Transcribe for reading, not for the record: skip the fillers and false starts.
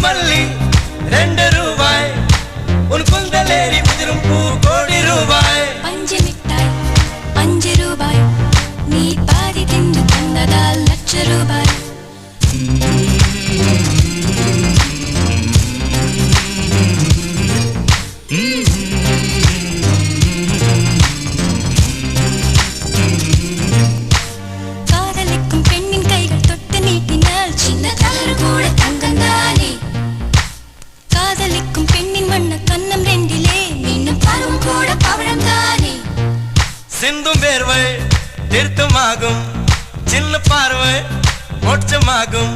மல்லி 2 ரூபாய் உன் குந்தலேறி உதிரும் பூ கோடி ரூபாய் பஞ்சு மிட்டாய் 5 ரூபாய் நீ பாதி தின்று தந்ததால் லட்ச ரூபாய் காதலிக்கும் பெண்ணின் கைகள் தொட்டு நீட்டினால் சின்ன தளர் கூட தங்கந்தானே காதலிக்கும் பெண்ணின் வண்ண கண்ணம் ரெண்டிலே மீண்டும் பருவம் கூட பவழம் தானே சிந்தும் வேர்வை திருத்தமாகும் சின்ன பார்வை மோட்சமாகும்